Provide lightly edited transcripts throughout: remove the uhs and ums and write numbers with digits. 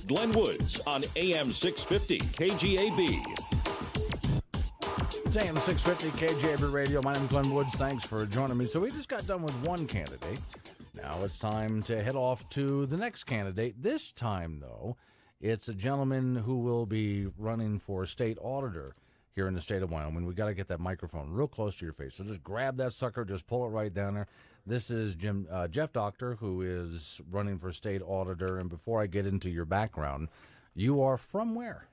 Glenn Woods on AM 650 KGAB. It's AM 650 KGAB Radio. My name is Glenn Woods. Thanks for joining me. So we just got done with one candidate. Now it's time to head off to the next candidate. This time, though, it's a gentleman who will be running for state auditor here in the state of Wyoming. We got to get that microphone real close to your face. So just grab that sucker, just pull it right down there. This is Jeff Dockter, who is running for state auditor. And before I get into your background, you are from where?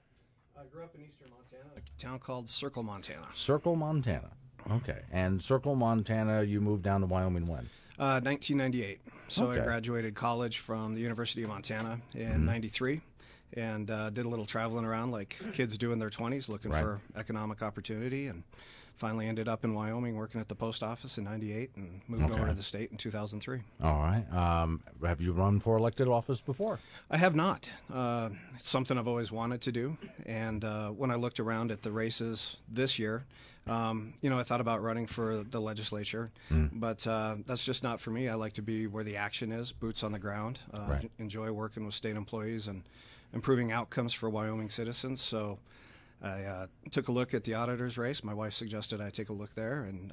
I grew up in eastern Montana, a town called Circle, Montana. Circle, Montana. Okay. And Circle, Montana, you moved down to Wyoming when? 1998. So Okay. I graduated college from the University of Montana in 93 and did a little traveling around like kids do in their 20s looking Right. for economic opportunity, and finally ended up in Wyoming working at the post office in 98 and moved Okay. over to the state in 2003. All right. Have you run for elected office before? I have not. It's something I've always wanted to do. And when I looked around at the races this year, I thought about running for the legislature, but that's just not for me. I like to be where the action is, boots on the ground. Right. Enjoy working with state employees and improving outcomes for Wyoming citizens. So I took a look at the auditor's race. My wife suggested I take a look there and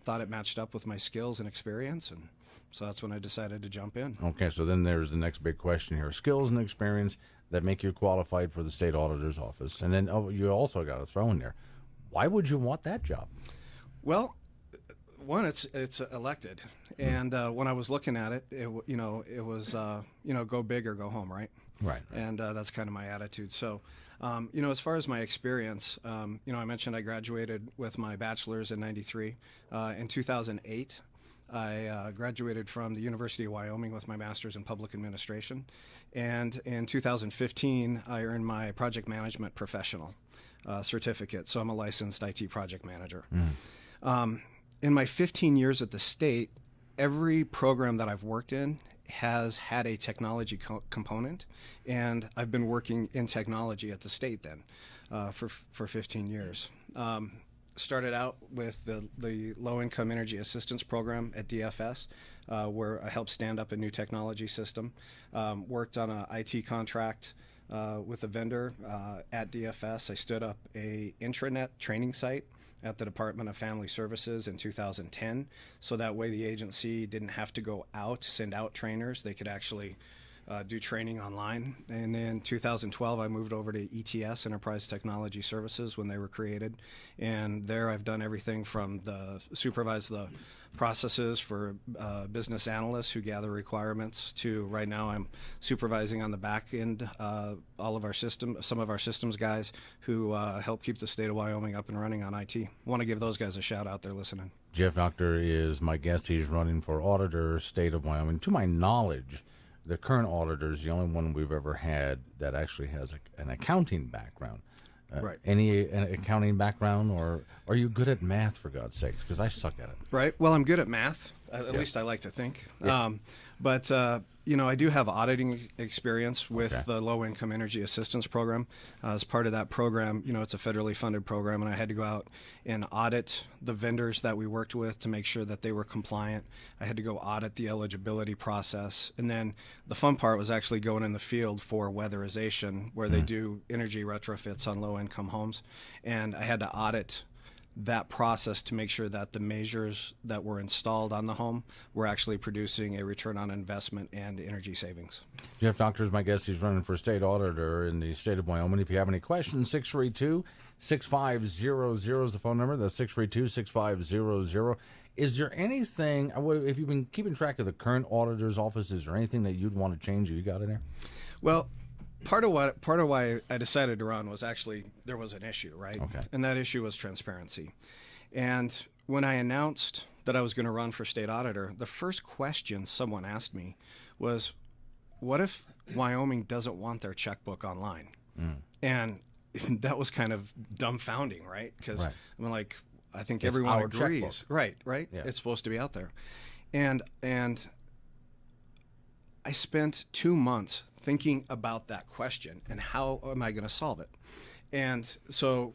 thought it matched up with my skills and experience. And so that's when I decided to jump in. Okay, so then there's the next big question here. Skills and experience that make you qualified for the state auditor's office. And then you also got to throw in there, why would you want that job? Well, one, it's elected, and when I was looking at it, it was go big or go home, right? Right. And that's kind of my attitude. So, as far as my experience, I mentioned I graduated with my bachelor's in '93. In 2008, I graduated from the University of Wyoming with my master's in public administration, and in 2015, I earned my project management professional certificate. So I'm a licensed IT project manager. In my 15 years at the state, every program that I've worked in has had a technology component, and I've been working in technology at the state then for 15 years. Started out with the Low-Income Energy Assistance Program at DFS, where I helped stand up a new technology system. Worked on an IT contract with a vendor at DFS. I stood up a intranet training site at the Department of Family Services in 2010, so that way the agency didn't have to go out, send out trainers. They could actually do training online. And then 2012, I moved over to ETS, Enterprise Technology Services, when they were created. And there I've done everything from supervise the processes for business analysts who gather requirements to right now I'm supervising on the back end all of our some of our systems guys who help keep the state of Wyoming up and running on IT. Want to give those guys a shout out. They're listening. Jeff Dockter is my guest. He's running for auditor, state of Wyoming. To my knowledge, the current auditor is the only one we've ever had that actually has an accounting background. Right. Any accounting background, or are you good at math, for God's sakes? Because I suck at it. Right. Well, I'm good at math. At least I like to think. Yeah. But I do have auditing experience with the Low-Income Energy Assistance Program. As part of that program, it's a federally funded program, and I had to go out and audit the vendors that we worked with to make sure that they were compliant. I had to go audit the eligibility process. And then the fun part was actually going in the field for weatherization, where they do energy retrofits on low-income homes. And I had to audit that process to make sure that the measures that were installed on the home were actually producing a return on investment and energy savings. Jeff Dockter is my guest. He's running for state auditor in the state of Wyoming. If you have any questions, 632-6500 is the phone number. That's 632-6500. Is there anything, if you've been keeping track of the current auditor's office, is there anything that you'd want to change that you got in there? Well, part of why I decided to run was actually there was an issue, right? Okay. And that issue was transparency. And when I announced that I was going to run for state auditor, the first question someone asked me was, what if Wyoming doesn't want their checkbook online? And that was kind of dumbfounding, right? Because I'm like, I think everyone agrees. Checkbook. Right. Yeah. It's supposed to be out there. And I spent 2 months thinking about that question and how am I going to solve it. And so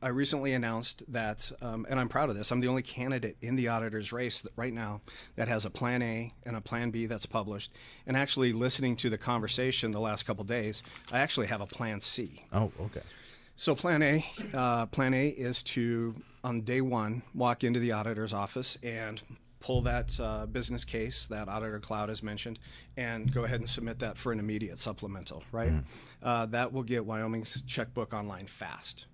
I recently announced that, and I'm proud of this, I'm the only candidate in the auditor's race right now that has a Plan A and a Plan B that's published. And actually, listening to the conversation the last couple days, I actually have a Plan C. Oh, okay. So Plan A is to, on day one, walk into the auditor's office and pull that business case that Auditor Cloud has mentioned and go ahead and submit that for an immediate supplemental, right? That will get Wyoming's checkbook online fast.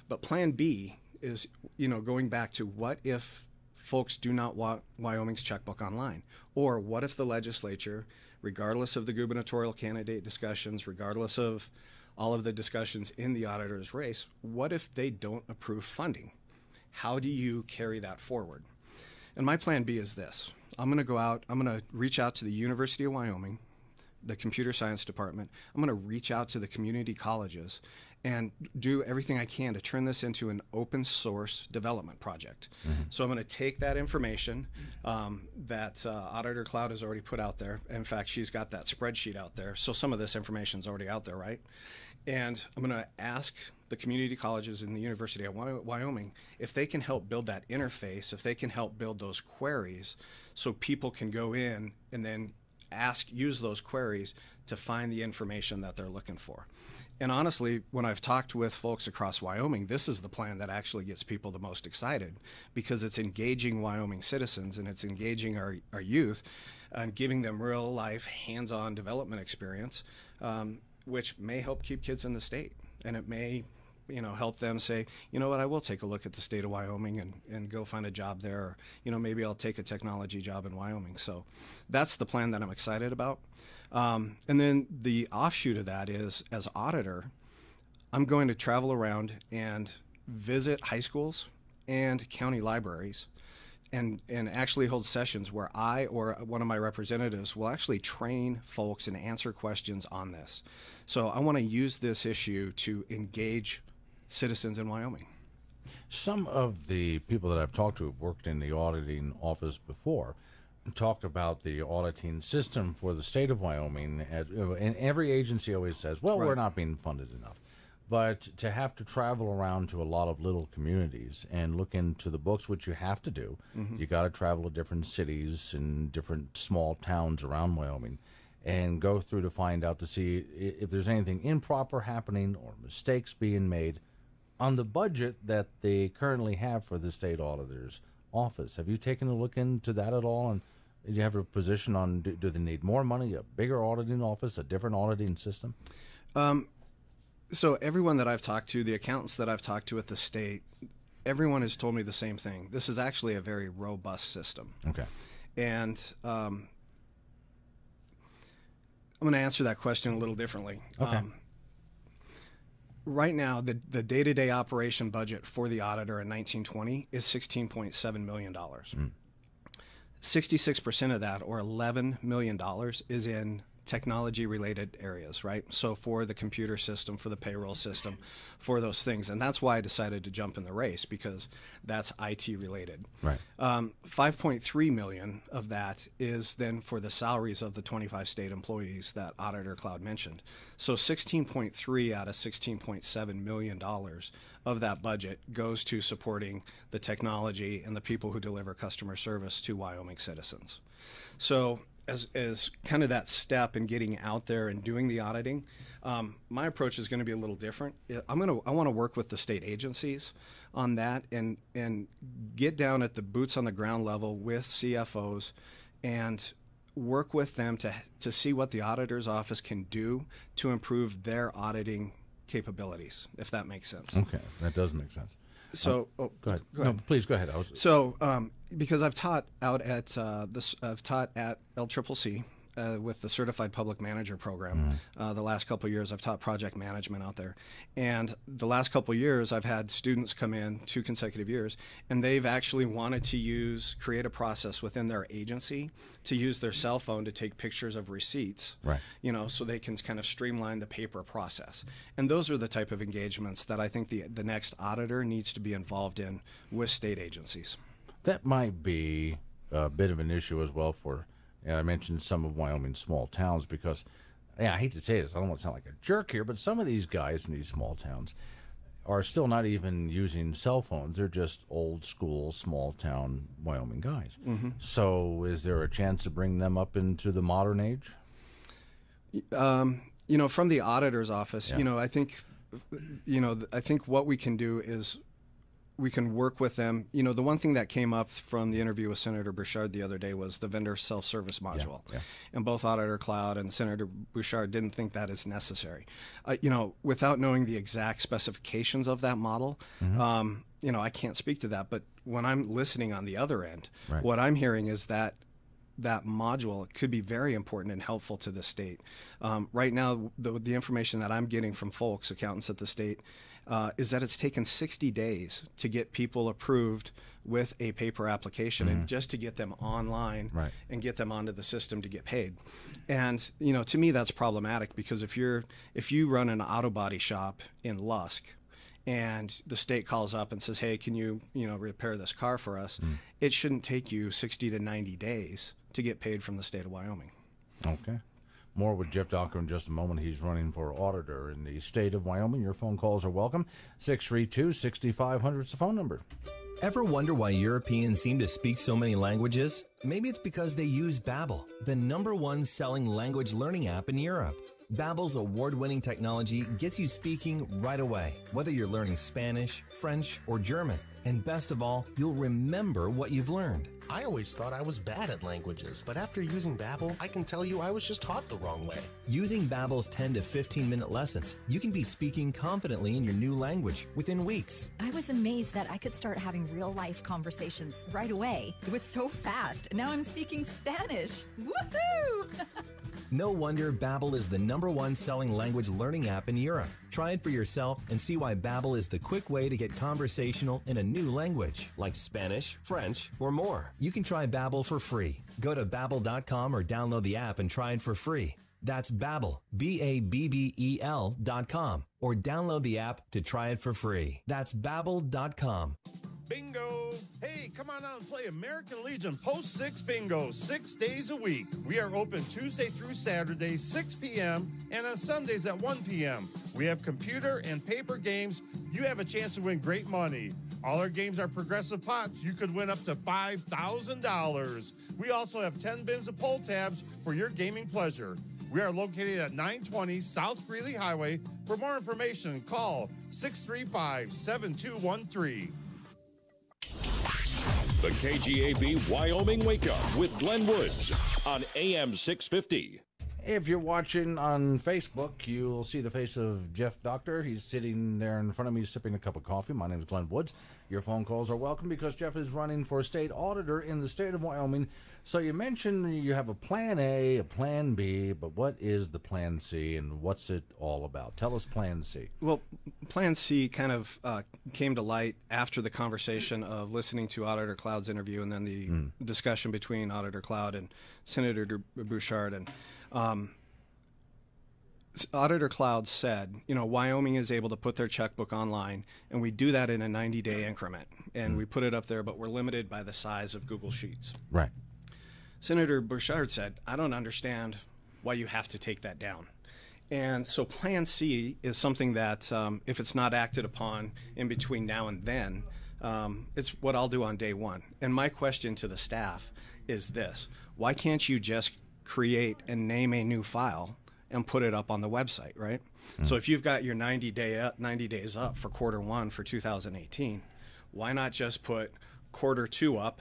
But Plan B is, going back to what if folks do not want Wyoming's checkbook online? Or what if the legislature, regardless of the gubernatorial candidate discussions, regardless of all of the discussions in the auditor's race, what if they don't approve funding? How do you carry that forward? And my Plan B is this. I'm going to reach out to the University of Wyoming, the computer science department. I'm going to reach out to the community colleges and do everything I can to turn this into an open source development project. So I'm going to take that information that Auditor Cloud has already put out there. In fact, she's got that spreadsheet out there. So some of this information is already out there, right? And I'm going to ask the community colleges in the University of Wyoming if they can help build that interface, if they can help build those queries so people can go in and then use those queries to find the information that they're looking for. And honestly, when I've talked with folks across Wyoming, this is the plan that actually gets people the most excited because it's engaging Wyoming citizens and it's engaging our youth and giving them real life hands-on development experience, which may help keep kids in the state. And it may help them say, you know what, I will take a look at the state of Wyoming and go find a job there. Or, maybe I'll take a technology job in Wyoming. So that's the plan that I'm excited about. And then the offshoot of that is, as auditor, I'm going to travel around and visit high schools and county libraries and actually hold sessions where I or one of my representatives will actually train folks and answer questions on this. So I want to use this issue to engage citizens in Wyoming. Some of the people that I've talked to have worked in the auditing office before talk about the auditing system for the state of Wyoming. And every agency always says, well, we're not being funded enough. But to have to travel around to a lot of little communities and look into the books, which you have to do, you got to travel to different cities and different small towns around Wyoming and go through to find out to see if there's anything improper happening or mistakes being made on the budget that they currently have for the state auditor's office. Have you taken a look into that at all? And do you have a position on, do they need more money, a bigger auditing office, a different auditing system? So everyone that I've talked to, the accountants that I've talked to at the state, everyone has told me the same thing. This is actually a very robust system. Okay. And I'm going to answer that question a little differently. Okay. Right now, the day-to-day operation budget for the auditor in 1920 is $16.7 million. 66% of that, or $11 million, is in technology-related areas, right? So for the computer system, for the payroll system, for those things. And that's why I decided to jump in the race, because that's IT-related. Right. 5.3 million of that is then for the salaries of the 25 state employees that Auditor Cloud mentioned. So 16.3 out of $16.7 million of that budget goes to supporting the technology and the people who deliver customer service to Wyoming citizens. So as kind of that step in getting out there and doing the auditing, my approach is going to be a little different. I want to work with the state agencies on that and get down at the boots on the ground level with CFOs and work with them to see what the auditor's office can do to improve their auditing capabilities, if that makes sense. Okay, that does make sense. So, go ahead. No, please go ahead. Because I've taught out at I've taught at LCCC with the Certified Public Manager program. The last couple of years, I've taught project management out there, and the last couple of years, I've had students come in 2 consecutive years, and they've actually wanted to create a process within their agency to use their cell phone to take pictures of receipts, right? So they can kind of streamline the paper process. And those are the type of engagements that I think the next auditor needs to be involved in with state agencies. That might be a bit of an issue as well for. I mentioned some of Wyoming's small towns because, I hate to say this, I don't want to sound like a jerk here, but some of these guys in these small towns are still not even using cell phones. They're just old school, small town Wyoming guys. Mm-hmm. So is there a chance to bring them up into the modern age? From the auditor's office, Yeah. I think what we can do is we can work with them. The one thing that came up from the interview with Senator Bouchard the other day was the vendor self-service module. Yeah. And both Auditor Cloud and Senator Bouchard didn't think that is necessary. Without knowing the exact specifications of that model, Mm-hmm. I can't speak to that. But when I'm listening on the other end, Right. what I'm hearing is that module could be very important and helpful to the state. Right now, the information that I'm getting from folks, accountants at the state, is that it's taken 60 days to get people approved with a paper application and just to get them online Right. and get them onto the system to get paid. And, to me, that's problematic because if you run an auto body shop in Lusk, and the state calls up and says, hey, can you, repair this car for us? It shouldn't take you 60 to 90 days to get paid from the state of Wyoming. Okay. More with Jeff Dockter in just a moment. He's running for auditor in the state of Wyoming. Your phone calls are welcome. 632-6500 is the phone number. Ever wonder why Europeans seem to speak so many languages? Maybe it's because they use Babbel, the #1 selling language learning app in Europe. Babbel's award-winning technology gets you speaking right away, whether you're learning Spanish, French, or German. And best of all, you'll remember what you've learned. I always thought I was bad at languages, but after using Babbel, I can tell you I was just taught the wrong way. Using Babbel's 10 to 15-minute lessons, you can be speaking confidently in your new language within weeks. I was amazed that I could start having real-life conversations right away. It was so fast. Now I'm speaking Spanish. Woohoo! No wonder Babbel is the #1 selling language learning app in Europe. Try it for yourself and see why Babbel is the quick way to get conversational in a new language, like Spanish, French, or more. You can try Babbel for free. Go to Babbel.com or download the app and try it for free. That's Babbel, Babbel.com, or download the app to try it for free. That's Babbel.com. Bingo! Hey, come on out and play American Legion Post 6 Bingo 6 days a week. We are open Tuesday through Saturday, 6 p.m., and on Sundays at 1 p.m. We have computer and paper games. You have a chance to win great money. All our games are progressive pots. You could win up to $5,000. We also have 10 bins of pull tabs for your gaming pleasure. We are located at 920 South Greeley Highway. For more information, call 635-7213. The KGAB Wyoming Wake Up with Glenn Woods on AM 650. If you're watching on Facebook, you'll see the face of Jeff Dockter. He's sitting there in front of me sipping a cup of coffee. My name is Glenn Woods. Your phone calls are welcome because Jeff is running for state auditor in the state of Wyoming. So you mentioned you have a plan A, a plan B, but what is the plan C and what's it all about? Tell us plan C. Well, Plan C kind of came to light after the conversation of listening to Auditor Cloud's interview and then the discussion between Auditor Cloud and Senator Bouchard. And Auditor Cloud said, Wyoming is able to put their checkbook online, and we do that in a 90-day increment. And we put it up there, but we're limited by the size of Google Sheets. Right. Senator Bouchard said, I don't understand why you have to take that down. And so Plan C is something that if it's not acted upon in between now and then, it's what I'll do on day one. And my question to the staff is this: why can't you just create and name a new file and put it up on the website, right? So if you've got your 90 days up for quarter one for 2018, why not just put quarter two up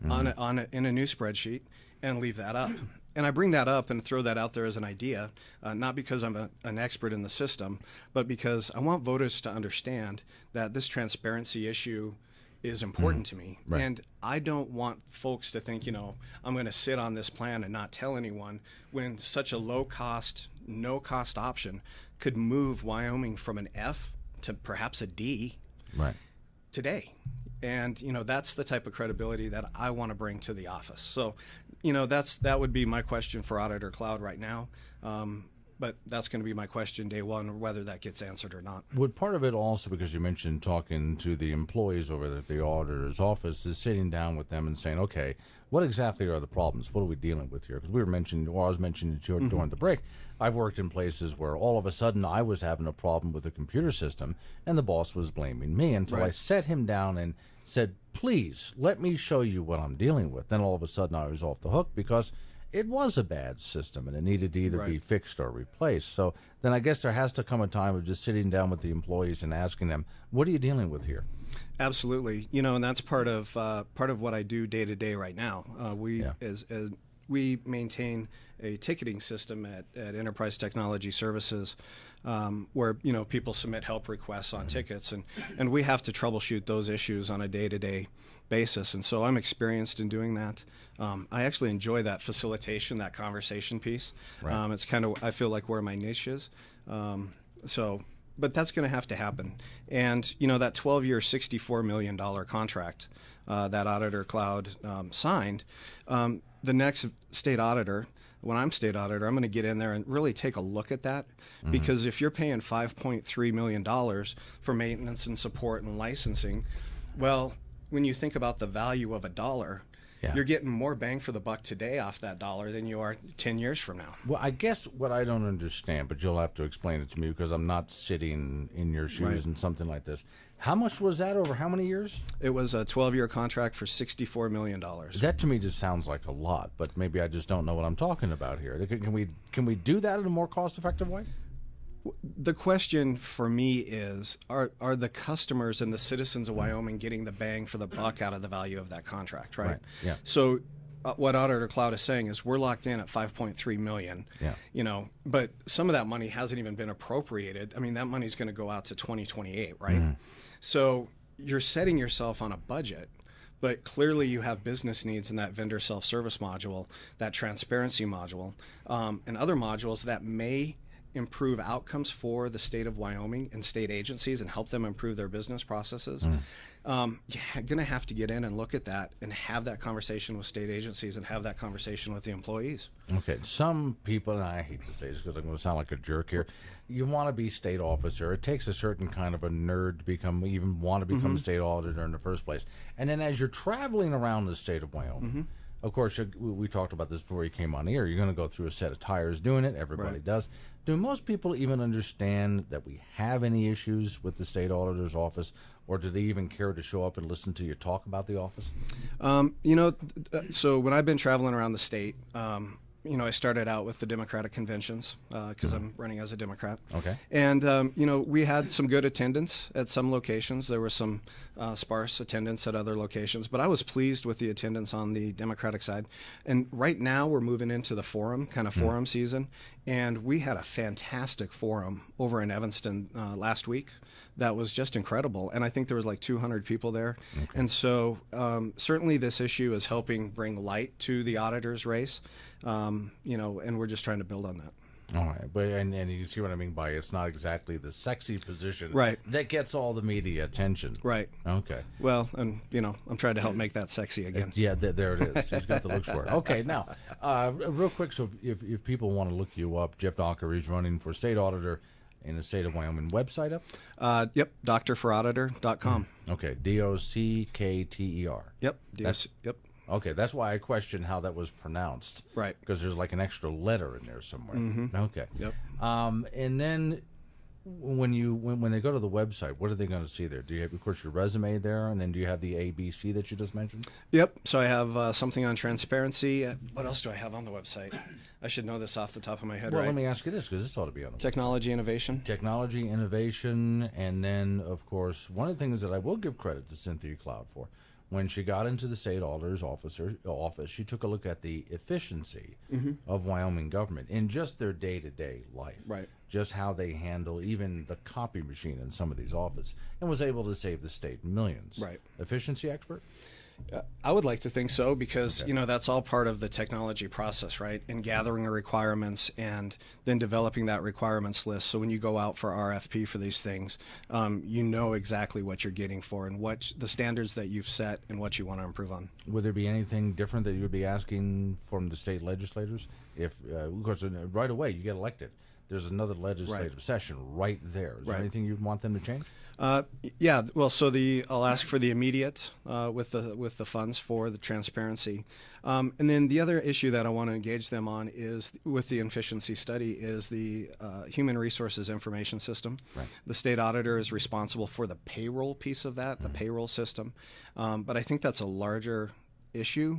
in a new spreadsheet and leave that up? And I bring that up and throw that out there as an idea, not because I'm an expert in the system, but because I want voters to understand that this transparency issue is important to me. Right. And I don't want folks to think, I'm going to sit on this plan and not tell anyone when such a low-cost, no-cost option could move Wyoming from an F to perhaps a D today. And, that's the type of credibility that I want to bring to the office. So, that would be my question for Auditor Cloud right now. but that's going to be my question day one, whether that gets answered or not. Would part of it also, because you mentioned talking to the employees over at the auditor's office, is sitting down with them and saying, okay, what exactly are the problems? What are we dealing with here? Because we were mentioning, or I was mentioning to you during the break, I've worked in places where all of a sudden I was having a problem with the computer system and the boss was blaming me until I sat him down and said, please, let me show you what I'm dealing with. Then all of a sudden I was off the hook because it was a bad system and it needed to either be fixed or replaced. So then I guess there has to come a time of just sitting down with the employees and asking them, what are you dealing with here? Absolutely. You know, and that's part of what I do day to day right now. We maintain a ticketing system at Enterprise Technology Services where, you know, people submit help requests on tickets, and we have to troubleshoot those issues on a day-to-day basis. And so I'm experienced in doing that. I actually enjoy that facilitation, that conversation piece. It's kind of, I feel like, where my niche is. But that's going to have to happen. And, you know, that 12-year, $64 million contract that Auditor Cloud signed, the next state auditor, when I'm state auditor, I'm going to get in there and really take a look at that. Because if you're paying $5.3 million for maintenance and support and licensing, well, when you think about the value of a dollar, you're getting more bang for the buck today off that dollar than you are 10 years from now. Well, I guess what I don't understand, but you'll have to explain it to me because I'm not sitting in your shoes in something like this. How much was that over how many years? It was a 12-year contract for $64 million. That to me just sounds like a lot, but maybe I just don't know what I'm talking about here. Can we do that in a more cost-effective way? The question for me is, are the customers and the citizens of Wyoming getting the bang for the buck out of the value of that contract, right? Yeah. So what Auditor Cloud is saying is we're locked in at $5.3 million, you know, but some of that money hasn't even been appropriated. I mean, that money's going to go out to 2028, right? So you're setting yourself on a budget, but clearly you have business needs in that vendor self-service module, that transparency module, and other modules that may improve outcomes for the state of Wyoming and state agencies and help them improve their business processes. You're going to have to get in and look at that and have that conversation with state agencies and have that conversation with the employees. Okay, some people, and I hate to say this because I'm going to sound like a jerk here, you want to be state officer. It takes a certain kind of a nerd to become a state auditor in the first place. And then as you're traveling around the state of Wyoming, of course, we talked about this before you came on here, you're going to go through a set of tires doing it. Everybody does. Do most people even understand that we have any issues with the state auditor's office, or do they even care to show up and listen to you talk about the office? You know, so when I've been traveling around the state, you know, I started out with the Democratic conventions because I'm running as a Democrat. Okay. And, you know, we had some good attendance at some locations. There was some sparse attendance at other locations, but I was pleased with the attendance on the Democratic side. And right now we're moving into the forum season, and we had a fantastic forum over in Evanston last week. That was just incredible. And I think there was like 200 people there. Okay. And so certainly this issue is helping bring light to the auditor's race, you know, and we're just trying to build on that. All right. But, and you see what I mean by it's not exactly the sexy position that gets all the media attention. Right. Okay. Well, and, you know, I'm trying to help make that sexy again. Yeah, there it is. She's got the looks for it. Okay. Now, real quick, so if people want to look you up, Jeff Dockter is running for state auditor in the state of Wyoming. Website up? Yep, doctorforauditor.com. Okay, Dockter. Yep, yep. Okay, that's why I questioned how that was pronounced. Right. Because there's like an extra letter in there somewhere. Okay. Yep. And then when they go to the website, what are they going to see there? Do you have, of course, your resume there, and then do you have the ABC that you just mentioned? Yep. So I have something on transparency. What else do I have on the website? I should know this off the top of my head, well, let me ask you this, because this ought to be on the Technology innovation. Technology innovation, and then, of course, one of the things that I will give credit to Cynthia Cloud for, when she got into the state auditor's office, she took a look at the efficiency of Wyoming government in just their day-to-day life. Right. Just how they handle even the copy machine in some of these offices, and was able to save the state millions. Right. Efficiency expert? I would like to think so, because you know, that's all part of the technology process, right? In gathering the requirements and then developing that requirements list. So when you go out for RFP for these things, you know exactly what you're getting for and what the standards that you've set and what you want to improve on. Would there be anything different that you would be asking from the state legislators? If, of course, right away you get elected, there's another legislative session right there. Is there anything you'd want them to change? Yeah. Well, so I'll ask for the immediate with the funds for the transparency, and then the other issue that I want to engage them on is with the efficiency study is the human resources information system. Right. The state auditor is responsible for the payroll piece of that, the payroll system, but I think that's a larger issue